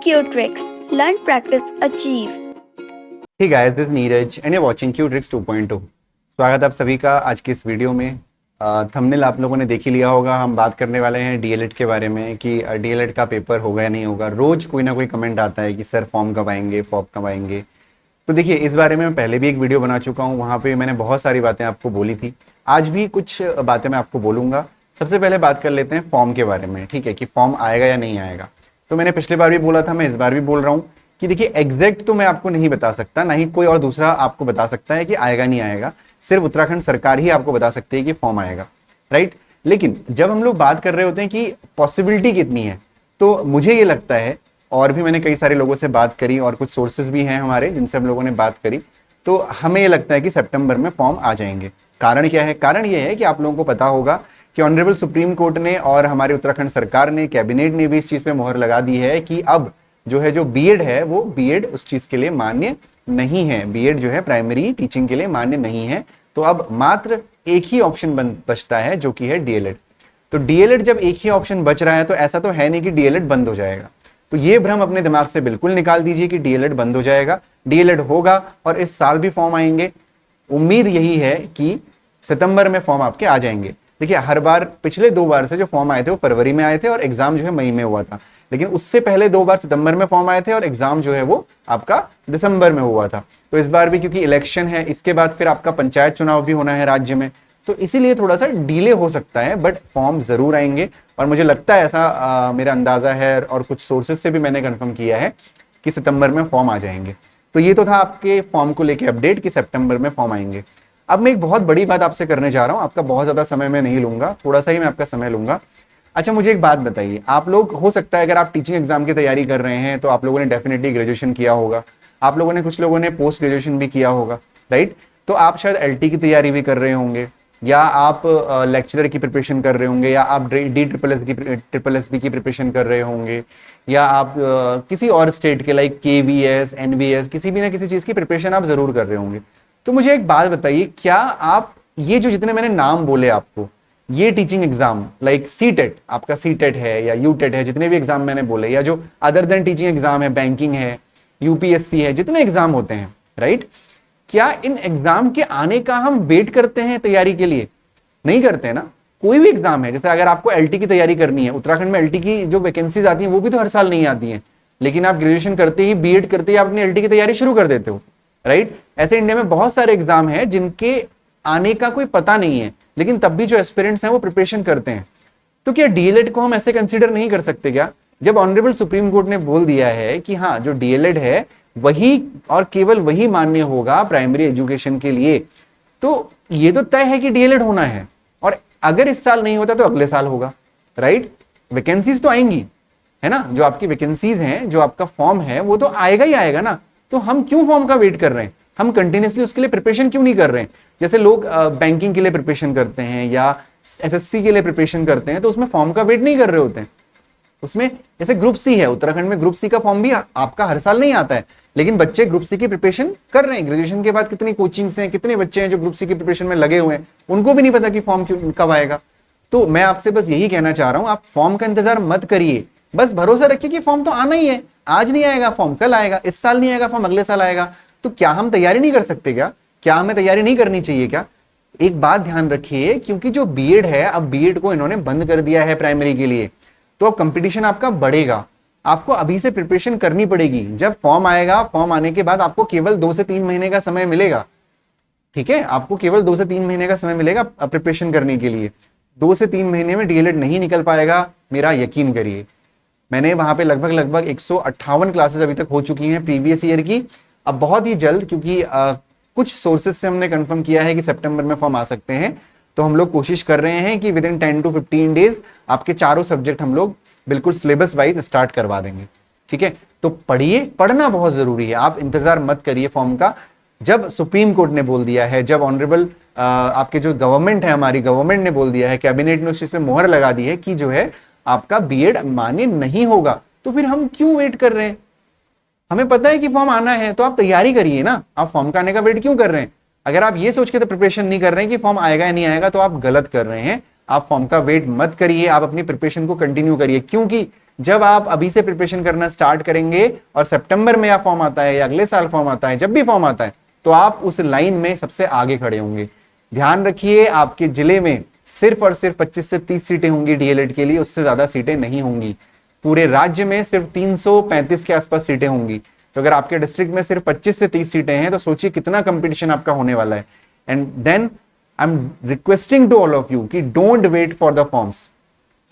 Q-Tricks. Learn, practice, achieve. Hey guys, this is Neeraj and you're watching Q-Tricks 2.0. स्वागत आप सभी का आज की इस वीडियो में। थंबनेल आप लोगों ने देख ही लिया होगा। हम बात करने वाले हैं डीएलएड के बारे में कि डीएलएड का पेपर होगा या नहीं होगा। रोज कोई ना कोई कमेंट आता है कि सर फॉर्म कब आएंगे, फॉर्म कब आएंगे। तो देखिए, इस बारे में मैं पहले भी एक वीडियो बना चुका हूँ, वहाँ पे मैंने बहुत सारी बातें आपको बोली थी। आज भी कुछ बातें मैं आपको बोलूँगा। सबसे पहले बात कर लेते हैं फॉर्म के बारे में, ठीक है, कि फॉर्म आएगा या नहीं आएगा। तो मैंने पिछली बार भी बोला था, मैं इस बार भी बोल रहा हूँ कि देखिए, एग्जैक्ट तो मैं आपको नहीं बता सकता, ना ही कोई और दूसरा आपको बता सकता है कि आएगा नहीं आएगा। सिर्फ उत्तराखंड सरकार ही आपको बता सकती है कि फॉर्म आएगा, राइट। लेकिन जब हम लोग बात कर रहे होते हैं कि पॉसिबिलिटी कितनी है, तो मुझे ये लगता है, और भी मैंने कई सारे लोगों से बात करी और कुछ सोर्सेज भी हैं हमारे जिनसे हम लोगों ने बात करी, तो हमें ये लगता है कि सितंबर में फॉर्म आ जाएंगे। कारण क्या है? कारण ये है कि आप लोगों को पता होगा कि ऑनरेबल सुप्रीम कोर्ट ने और हमारे उत्तराखंड सरकार ने, कैबिनेट ने भी इस चीज पे मोहर लगा दी है कि अब जो है, जो बीएड है, वो बीएड उस चीज के लिए मान्य नहीं है। बीएड जो है प्राइमरी टीचिंग के लिए मान्य नहीं है। तो अब मात्र एक ही ऑप्शन बचता है, जो कि है डीएलएड। तो डीएलएड जब एक ही ऑप्शन बच रहा है, तो ऐसा तो है नहीं कि डीएलएड बंद हो जाएगा। तो ये भ्रम अपने दिमाग से बिल्कुल निकाल दीजिए कि डीएलएड बंद हो जाएगा। डीएलएड होगा और इस साल भी फॉर्म आएंगे। उम्मीद यही है कि सितंबर में फॉर्म आपके आ जाएंगे। देखिए, हर बार पिछले 2 बार से जो फॉर्म आए थे वो फरवरी में आए थे और एग्जाम जो है मई में हुआ था। लेकिन उससे पहले 2 बार सितंबर में फॉर्म आए थे और एग्जाम जो है वो आपका दिसंबर में हुआ था। तो इस बार भी क्योंकि इलेक्शन है, इसके बाद फिर आपका पंचायत चुनाव भी होना है राज्य में, तो इसीलिए थोड़ा सा डिले हो सकता है, बट फॉर्म जरूर आएंगे। और मुझे लगता है ऐसा मेरा अंदाजा है, और कुछ सोर्सेज से भी मैंने कंफर्म किया है कि सितंबर में फॉर्म आ जाएंगे। तो ये तो था आपके फॉर्म को लेके अपडेट कि सितंबर में फॉर्म आएंगे। अब मैं एक बहुत बड़ी बात आपसे करने जा रहा हूं। आपका बहुत ज्यादा समय मैं नहीं लूंगा, थोड़ा सा ही मैं आपका समय लूंगा। अच्छा, मुझे एक बात बताइए, आप लोग, हो सकता है अगर आप टीचिंग एग्जाम की तैयारी कर रहे हैं तो आप लोगों ने डेफिनेटली ग्रेजुएशन किया होगा। आप लोगों ने, कुछ लोगों ने पोस्ट ग्रेजुएशन भी किया होगा, राइट। तो आप शायद एलटी की तैयारी भी कर रहे होंगे, या आप लेक्चरर की प्रिपरेशन कर रहे होंगे, या आप ट्रिपल एस बी की प्रिपरेशन कर रहे होंगे, या आप किसी और स्टेट के लाइक केवीएस, एनवीएस, किसी भी ना किसी चीज की प्रिपरेशन आप जरूर कर रहे होंगे। तो मुझे एक बात बताइए, क्या आप ये जो जितने मैंने नाम बोले आपको, ये टीचिंग एग्जाम लाइक सीटेट, आपका सीटेट है या यूटेट है, जितने भी एग्जाम मैंने बोले, या जो अदर देन टीचिंग एग्जाम है, बैंकिंग है, यूपीएससी है, जितने एग्जाम होते हैं, राइट, क्या इन एग्जाम के आने का हम वेट करते हैं तैयारी के लिए? नहीं करते हैं ना। कोई भी एग्जाम है, जैसे अगर आपको एलटी की तैयारी करनी है, उत्तराखंड में एलटी की जो वैकेंसीज आती हैं वो भी तो हर साल नहीं आती हैं, लेकिन आप ग्रेजुएशन करते ही, बीएड करते ही आप अपनी एलटी की तैयारी शुरू कर देते हो, राइट। ऐसे इंडिया में बहुत सारे एग्जाम है जिनके आने का कोई पता नहीं है, लेकिन तब भी जो एस्पिरेंट्स हैं वो प्रिपरेशन करते हैं। तो क्या डीएलएड को हम ऐसे कंसीडर नहीं कर सकते क्या? जब ऑनरेबल सुप्रीम कोर्ट ने बोल दिया है कि हाँ, जो डीएलएड है वही और केवल वही मान्य होगा प्राइमरी एजुकेशन के लिए, तो ये तो तय है कि डीएलएड होना है। और अगर इस साल नहीं होता तो अगले साल होगा, राइट। वैकेंसीज तो आएंगी, है ना। जो आपकी वैकेंसीज हैं, जो आपका फॉर्म है, वो तो आएगा ही आएगा ना। तो हम क्यों फॉर्म का वेट कर रहे हैं? हम कंटिन्यूसली उसके लिए प्रिपरेशन क्यों नहीं कर रहे हैं? जैसे लोग बैंकिंग के लिए प्रिपरेशन करते हैं या एसएससी के लिए प्रिपरेशन करते हैं, तो उसमें फॉर्म का वेट नहीं कर रहे होते हैं। उसमें जैसे ग्रुप सी है, उत्तराखंड में ग्रुप सी का फॉर्म भी आपका हर साल नहीं आता है, लेकिन बच्चे ग्रुप सी की प्रिपरेशन कर रहे हैं। ग्रेजुएशन के बाद कितनी कोचिंग्स हैं, कितने बच्चे हैं जो ग्रुप सी की प्रिपरेशन में लगे हुए हैं, उनको भी नहीं पता कि फॉर्म कब आएगा। तो मैं आपसे बस यही कहना चाह रहा हूं, आप फॉर्म का इंतजार मत करिए, बस भरोसा रखिए कि फॉर्म तो आना ही है। आज नहीं आएगा फॉर्म, कल आएगा। इस साल नहीं आएगा फॉर्म, अगले साल आएगा। तो क्या हम तैयारी नहीं कर सकते क्या? क्या हमें तैयारी नहीं करनी चाहिए क्या? एक बात ध्यान रखिए, क्योंकि जो बीएड है, अब बीएड को इन्होंने बंद कर दिया है प्राइमरी के लिए, तो अब कंपटीशन आपका बढ़ेगा। आपको अभी से प्रिपरेशन करनी पड़ेगी। जब फॉर्म आएगा, फॉर्म आने के बाद आपको केवल 2 से 3 महीने का समय मिलेगा, ठीक है। आपको केवल 2 से 3 महीने का समय मिलेगा प्रिपरेशन करने के लिए। 2 से 3 महीने में डीएलएड नहीं निकल पाएगा, मेरा यकीन करिए। मैंने वहां पे लगभग 158 क्लासेस अभी तक हो चुकी हैं प्रीवियस ईयर की। अब बहुत ही जल्द, क्योंकि कुछ सोर्सेज से हमने कंफर्म किया है कि सितंबर में फॉर्म आ सकते हैं, तो हम लोग कोशिश कर रहे हैं कि विद इन 10 to 15 डेज आपके चारों सब्जेक्ट हम लोग बिल्कुल सिलेबस वाइज स्टार्ट करवा देंगे, ठीक है। तो पढ़िए, पढ़ना बहुत जरूरी है। आप इंतजार मत करिए फॉर्म का। जब सुप्रीम कोर्ट ने बोल दिया है, जब ऑनरेबल आपके जो गवर्नमेंट है, हमारी गवर्नमेंट ने बोल दिया है, कैबिनेट ने उस चीज पे मोहर लगा दी है कि जो है आपका बीएड मान्य नहीं होगा, तो फिर हम क्यों वेट कर रहे हैं? हमें पता है कि फॉर्म आना है, तो आप तैयारी करिए ना। आप फॉर्म का आने का वेट क्यों कर रहे हैं? अगर आप ये सोच के तो प्रिपरेशन नहीं कर रहे हैं कि फॉर्म आएगा या नहीं आएगा, तो आप गलत कर रहे हैं। आप फॉर्म का वेट मत करिए, आप अपनी प्रिपरेशन को कंटिन्यू करिए, क्योंकि जब आप अभी से प्रिपरेशन करना स्टार्ट करेंगे और सितंबर में या फॉर्म आता है या अगले साल फॉर्म आता है, जब भी फॉर्म आता है, तो आप उस लाइन में सबसे आगे खड़े होंगे। ध्यान रखिए, आपके जिले में सिर्फ और सिर्फ 25 से 30 सीटें होंगी डीएलएड के लिए, उससे ज्यादा सीटें नहीं होंगी। पूरे राज्य में सिर्फ 335 के आसपास सीटें होंगी। तो अगर आपके डिस्ट्रिक्ट में सिर्फ 25 से 30 सीटें हैं तो सोचिए कितना कंपटीशन आपका होने वाला है। And then I am requesting to all of you कि don't wait for the forms,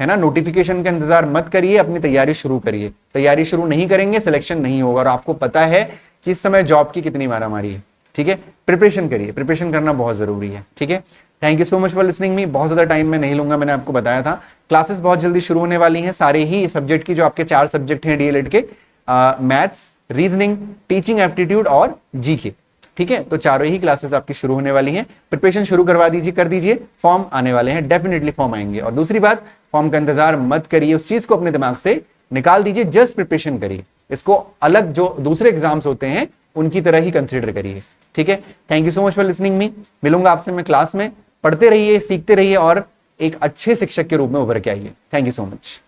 है ना। नोटिफिकेशन का इंतजार मत करिए, अपनी तैयारी शुरू करिए। तैयारी शुरू नहीं करेंगे, सिलेक्शन नहीं होगा। और आपको पता है कि इस समय जॉब की कितनी मारामारी है, ठीक है। प्रिपरेशन करिए, प्रिपरेशन करना बहुत जरूरी है, ठीक है। Thank you so much for listening me. बहुत ज्यादा टाइम मैं नहीं लूंगा, मैंने आपको बताया था। क्लासेस बहुत जल्दी शुरू होने वाली हैं, सारे ही सब्जेक्ट की, जो आपके 4 सब्जेक्ट हैं डीएलएड के, मैथ्स, रीजनिंग, टीचिंग एप्टीट्यूड और जीके, ठीक है। तो चारों ही क्लासेस आपकी शुरू होने वाली हैं। प्रिपरेशन शुरू करवा दीजिए, कर दीजिए। फॉर्म आने वाले हैं, डेफिनेटली फॉर्म आएंगे। और दूसरी बात, फॉर्म का इंतजार मत करिए, उस चीज को अपने दिमाग से निकाल दीजिए, जस्ट प्रिपरेशन करिए। इसको अलग जो दूसरे एग्जाम्स होते हैं उनकी तरह ही कंसिडर करिए, ठीक है। Thank you so much for listening me. मिलूंगा आपसे मैं क्लास में। पढ़ते रहिए, सीखते रहिए और एक अच्छे शिक्षक के रूप में उभर के आइए। Thank you so much.